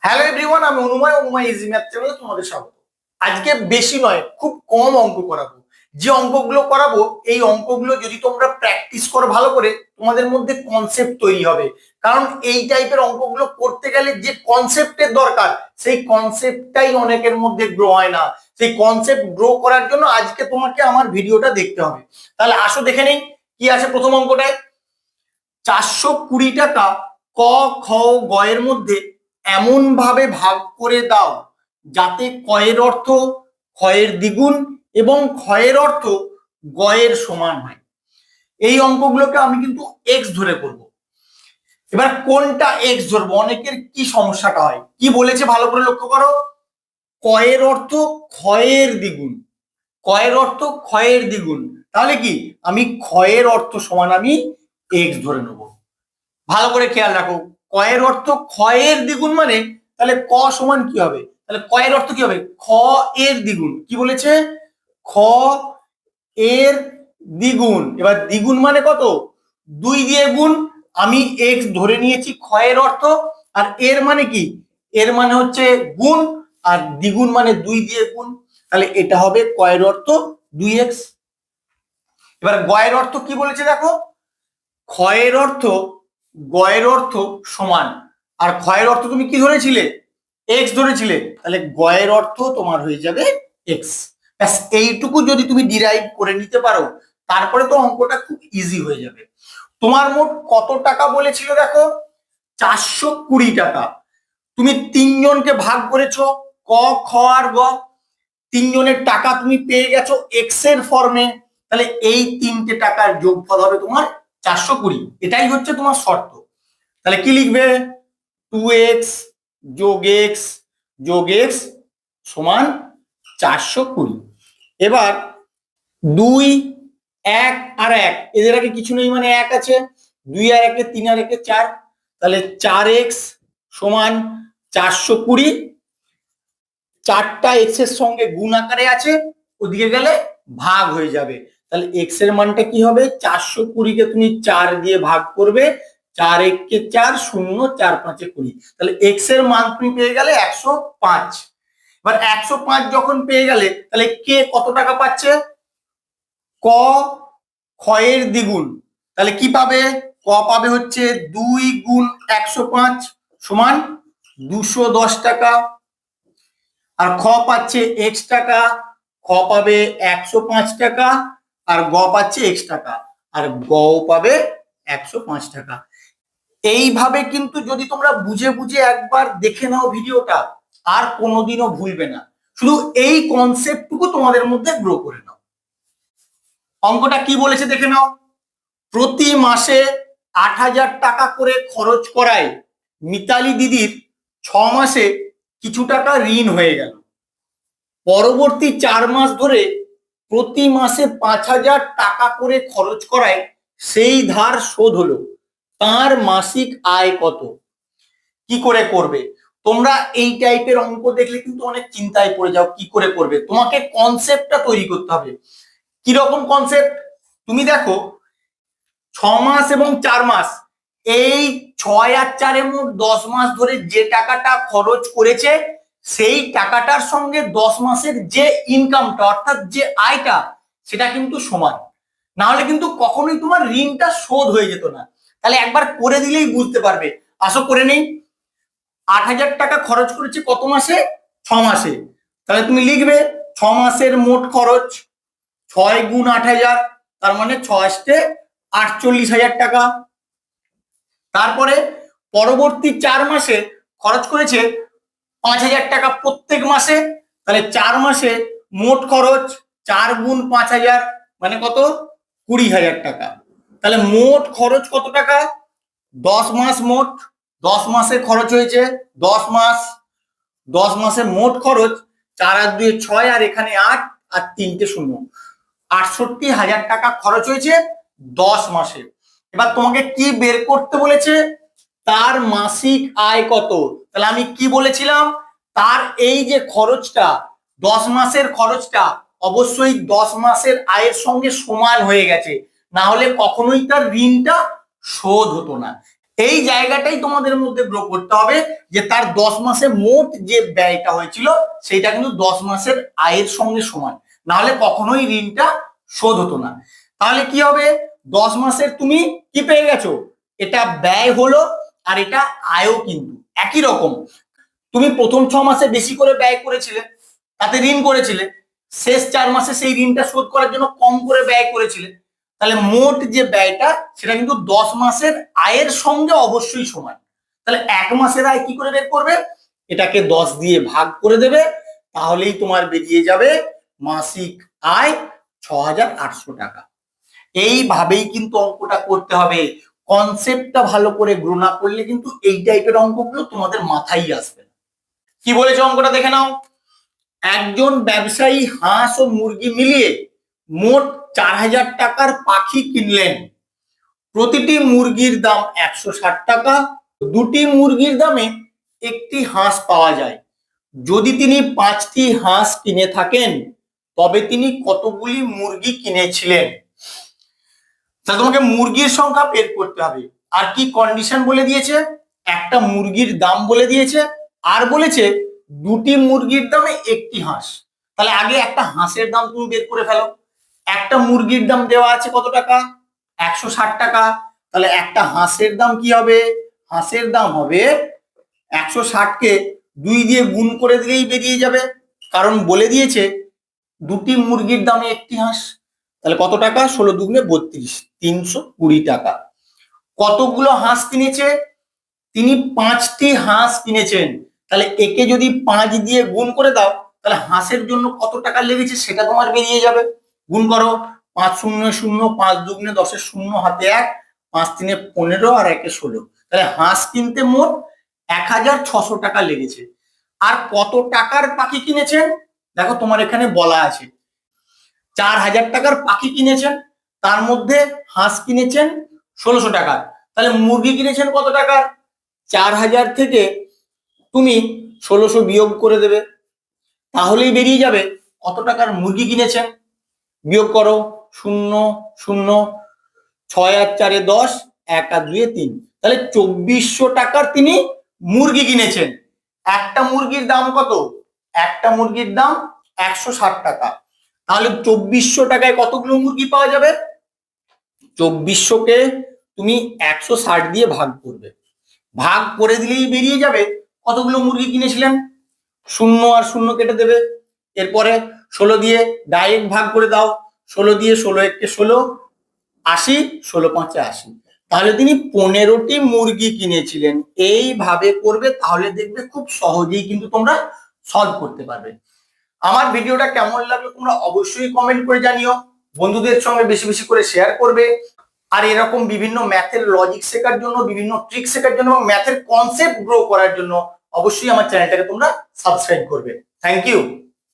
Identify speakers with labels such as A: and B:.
A: Hello everyone, আমি অনুময় easy math চ্যানেলে তোমাদের স্বাগত। আজকে বেশি নয়, খুব কম অঙ্ক করাবো। যে অঙ্কগুলো করাবো, এই অঙ্কগুলো যদি তোমরা প্র্যাকটিস করো ভালো করে, তোমাদের মধ্যে কনসেপ্ট তৈরি হবে। কারণ এই টাইপের অঙ্কগুলো করতে গেলে যে কনসেপ্টের দরকার, সেই কনসেপ্টটাই অনেকের মধ্যে গ্রো হয় না। সেই কনসেপ্ট গ্রো করার জন্য আজকে তোমাকে আমার ভিডিওটা দেখতে হবে। তাহলে আসো দেখে নেই কি আছে প্রথম অঙ্কটায়। 420 টাকা ক, খ, গ এর মধ্যে এমন ভাবে ভাগ করে দাও যাতে কয়ের অর্থ ক্ষয়ের দ্বিগুণ এবং ক্ষয়ের অর্থ গয়ের সমান হয়। এই অঙ্কগুলোকে আমি কিন্তু এক্স ধরে করব। এবার কোনটা এক্স ধরবো, অনেকের কি সমস্যাটা হয়, কি বলেছে ভালো করে লক্ষ্য করো। কয়ের অর্থ ক্ষয়ের দ্বিগুণ, ক্ষয়ের অর্থ ক্ষয়ের দ্বিগুণ, তাহলে কি আমি ক্ষয়ের অর্থ সমান আমি এক্স ধরে নেব। ভালো করে খেয়াল রাখো, কয়ের অর্থ ক্ষয়ের দ্বিগুণ মানে তাহলে ক সমান কি হবে, তাহলে কয়ের অর্থ কি হবে, খ এর দ্বিগুণ। কি বলেছে, খ এর দ্বিগুণ। এবার দ্বিগুণ মানে কত, 2 দিয়ে গুণ। আমি এক্স ধরে নিয়েছি ক্ষয়ের অর্থ, আর এর মানে কি, এর মানে হচ্ছে গুণ, আর দ্বিগুণ মানে 2 দিয়ে গুণ। তাহলে এটা হবে কয়ের অর্থ 2x। এবার গয়ের অর্থ কি বলেছে দেখো, ক্ষয়ের অর্থ গয়ের অর্থ সমান, আর ক্ষয়ের অর্থ তুমি কি ধরেছিলে, এক্স ধরেছিলে, তাহলে গয়ের অর্থ তোমার হয়ে যাবে এক্স। ব্যাস এইটুকু যদি তুমি ডিরাইভ করে নিতে পারো, তারপরে তো অঙ্কটা খুব ইজি হয়ে যাবে। তোমার মোট কত টাকা বলেছিল দেখো, 420 টাকা। তুমি তিনজনকে ভাগ করেছো, ক, খ আর গ। তিনজনের টাকা তুমি পেয়ে গেছো এক্স এর ফর্মে, তাহলে এই তিনটে টাকার যোগফল হবে তোমার 420। এটাই হচ্ছে তোমার শর্ত। তাহলে কি লিখবে, 2x যোগ এক্স যোগ এক্স সমান 420। এবার 2, 1 আর 1 এদের আগে কিছু নেই মানে 1 আছে, 2 আর 1 3 আর 1 4, তাহলে 4x সমান 420। 4টা এক্স এর সঙ্গে গুণ আকারে আছে, ওদিকে গেলে ভাগ হয়ে যাবে। তাহলে এক্স এর মানটা কি হবে, 420 কে তুমি 4 দিয়ে ভাগ করবে, 4 1 4, 0 4 5 20। তাহলে এক্স এর মান তুমি পেয়ে গেলে 105। এবার 105 যখন পেয়ে গেলে, তাহলে কে কত টাকা পাচ্ছে, ক ক্ষয়ের দ্বিগুণ। তাহলে কি পাবে, ক পাবে হচ্ছে 2 গুণ 105 সমান 210 টাকা। আর খ পাচ্ছে এক্স টাকা, খ পাবে 105 টাকা, আর গ পাচ্ছে এক্স টাকা, আর গ পাবে 105 টাকা। এইভাবে কিন্তু যদি তোমরা বুঝে বুঝে একবার দেখে নাও ভিডিওটা, আর কোনোদিনও ভুলবে না। শুধু এই কনসেপ্টটুকু তোমাদের মধ্যে গ্রো করে নাও। অঙ্কটা কি বলেছে দেখে নাও, প্রতি মাসে 8,000 টাকা করে খরচ করায় মিতালি দিদির 6 মাসে কিছু টাকা ঋণ হয়ে গেল। পরবর্তী 4 মাস ধরে প্রতি মাসে 5,000 টাকা করে খরচ করায় সেই ধার শোধ হলো। তার মাসিক আয় কত? কি করে করবে তোমরা? এই টাইপের অঙ্ক দেখলে কিন্তু অনেক চিন্তায় পড়ে যাও, কি করে করবে। তোমাকে কনসেপ্টটা তৈরি করতে হবে। কিরকম কনসেপ্ট, তুমি দেখো 6 মাস এবং 4 মাস, এই 6 আর 4 মোট 10 মাস ধরে যে টাকাটা খরচ করেছে, সেই টাকাটার সঙ্গে 10 মাসের যে ইনকামটা অর্থাৎ যে আয়টা, সেটা কিন্তু সমান। না হলে কিন্তু কখনোই তোমার ঋণটা শোধ হয়ে যেত না। তাহলে একবার করে দিলেই বুঝতে পারবে। আসো করে নেই। 8,000 টাকা খরচ করেছে কত মাসে, 6 মাসে। তাহলে তুমি লিখবে 6 মাসের মোট খরচ, 6 গুণ 8,000, তার মানে 6 48,000 টাকা। তারপরে পরবর্তী 4 মাসে খরচ করেছে 5,000 টাকা প্রত্যেক মাসে। তাহলে 4 মাসে মোট খরচ 4 গুণ 5,000 মানে কত, 20,000 টাকা। তাহলে মোট খরচ কত টাকা, 10 মাস মোট, 10 মাসে খরচ হয়েছে 10 মাস, 10 মাসে মোট খরচ 4 আর 2 6, আর এখানে 8 আর 3টে 0, 68,000 টাকা খরচ হয়েছে 10 মাসে। এবার তোমাকে কি বের করতে বলেছে, তার মাসিক আয় কত। তাহলে আমি কি বলেছিলাম, তার এই যে খরচটা 10 মাসের খরচটা অবশ্যই 10 মাসের আয়ের সঙ্গে সমান হয়ে গেছে, না হলে কখনোই তার ঋণটা শোধ হতো না। এই জায়গাটাই তোমাদের মধ্যে গ্রো করতে হবে যে তার 10 মাসে মোট যে ব্যয়টা হয়েছিল সেটা কিন্তু 10 মাসের আয়ের সঙ্গে সমান, নাহলে কখনোই ঋণটা শোধ হতো না। তাহলে কি হবে, 10 মাসের তুমি কি পেয়ে গেছো, এটা ব্যয় হলো আর এটা আয়ও কিন্তু একই রকম। তুমি প্রথম 6 মাসে বেশি করে ব্যয় করেছিলে, তাতে ঋণ করেছিলে, শেষ 4 মাসে সেই ঋণটা শোধ করার জন্য কম করে ব্যয় করেছিলে, তাহলে মোট যে ব্যয়টা সেটা কিন্তু 10 মাসের আয়ের সঙ্গে অবশ্যই সমান। তাহলে 1 মাসের আয় কি করে বের করবে, এটাকে 10 দিয়ে ভাগ করে দেবে, তাহলেই তোমার বেরিয়ে যাবে মাসিক আয় 6,800 টাকা। এইভাবেই কিন্তু অঙ্কটা করতে হবে। কনসেপ্টটা ভালো করে গ্রো না করলে কিন্তু এই টাইপের অঙ্কগুলো তোমাদের মাথায় আসবে না। কি বলেছে অঙ্কটা দেখে নাও। একজন ব্যবসায়ী হাঁস ও মুরগি মিলিয়ে মোট 4,000 টাকার পাখি কিনলেন। প্রতিটি মুরগির দাম 160 টাকা। দুটি মুরগির দামে একটি হাঁস পাওয়া যায়। যদি তিনি 5টি হাঁস কিনে থাকেন তবে তিনি কতগুলি মুরগি কিনেছিলেন। তাহলে তোমাকে মুরগির সংখ্যা বের করতে হবে। আর কি কন্ডিশন বলে দিয়েছে, একটা মুরগির দাম বলে দিয়েছে, আর বলেছে দুটি মুরগির দামে একটি হাঁস। তাহলে আগে একটা হাঁসের দাম তুমি বের করে ফেলো। একটা মুরগির দাম দেওয়া আছে কত টাকা, 160 টাকা। তাহলে একটা হাঁসের দাম কি হবে, হাঁসের দাম হবে 160-কে 2 দিয়ে গুণ করে দিলেই বেরিয়ে যাবে, কারণ বলে দিয়েছে দুটি মুরগির দামে একটি হাঁস। তাহলে কত টাকা, 16 দুগুণে 32, 320 টাকা। কতগুলো হাঁস কিনেছে, তিনি 5টি হাঁস কিনেছেন। তাহলে একে যদি 5 দিয়ে গুণ করে দাও তাহলে হাঁসের জন্য কত টাকা লেগেছে সেটা তোমার বেরিয়ে যাবে। গুণ করো, 5 শূন্য 0, 5 দুগুণে 10, 0 হাতে 1, 5 3 15 আর 1 16। তাহলে হাঁস কিনতে মোট 1,600 টাকা লেগেছে। আর কত টাকার পাখি কিনেছেন, দেখো তোমার এখানে বলা আছে 4,000 টাকার পাখি কিনেছেন, তার মধ্যে হাঁস কিনেছেন 1600 টাকার। তাহলে মুরগি কিনেছেন কত টাকার, 4,000 থেকে তুমি 1600 বিয়োগ করে দেবে, তাহলেই বেরিয়ে যাবে কত টাকার মুরগি কিনেছেন। বিয়োগ করো, 0 0, 6 আর 4 10, 1 আর 2 3। তাহলে 2400 টাকার তিনি মুরগি কিনেছেন। একটা মুরগির দাম কত, একটা মুরগির দাম 160 টাকা। তাহলে 2400 টাকায় কতগুলো মুরগি পাওয়া যাবে, 2400-কে তুমি 160 দিয়ে ভাগ করবে, ভাগ করে দিলেই বেরিয়ে যাবে কতগুলো মুরগি কিনেছিলেন। 0 আর 0 কেটে দেবে, এরপরে 16 দিয়ে ডাইরেক্ট ভাগ করে দাও, 16 দিয়ে 16 1 কে 16, 80, 16 5 80। তাহলে তিনি 15টি মুরগি কিনেছিলেন। এইভাবে করবে, তাহলে দেখবে খুব সহজেই কিন্তু তোমরা সলভ করতে পারবে। আমার ভিডিওটা কেমন লাগলো তোমরা অবশ্যই কমেন্ট করে জানিও, বন্ধুদের সঙ্গে বেশি বেশি করে শেয়ার করবে। আর এরকম বিভিন্ন ম্যাথের লজিক শেখার জন্য, বিভিন্ন ট্রিক শেখার জন্য এবং ম্যাথের কনসেপ্ট গ্রো করার জন্য অবশ্যই আমার চ্যানেলটাকে তোমরা সাবস্ক্রাইব করবে। Thank you.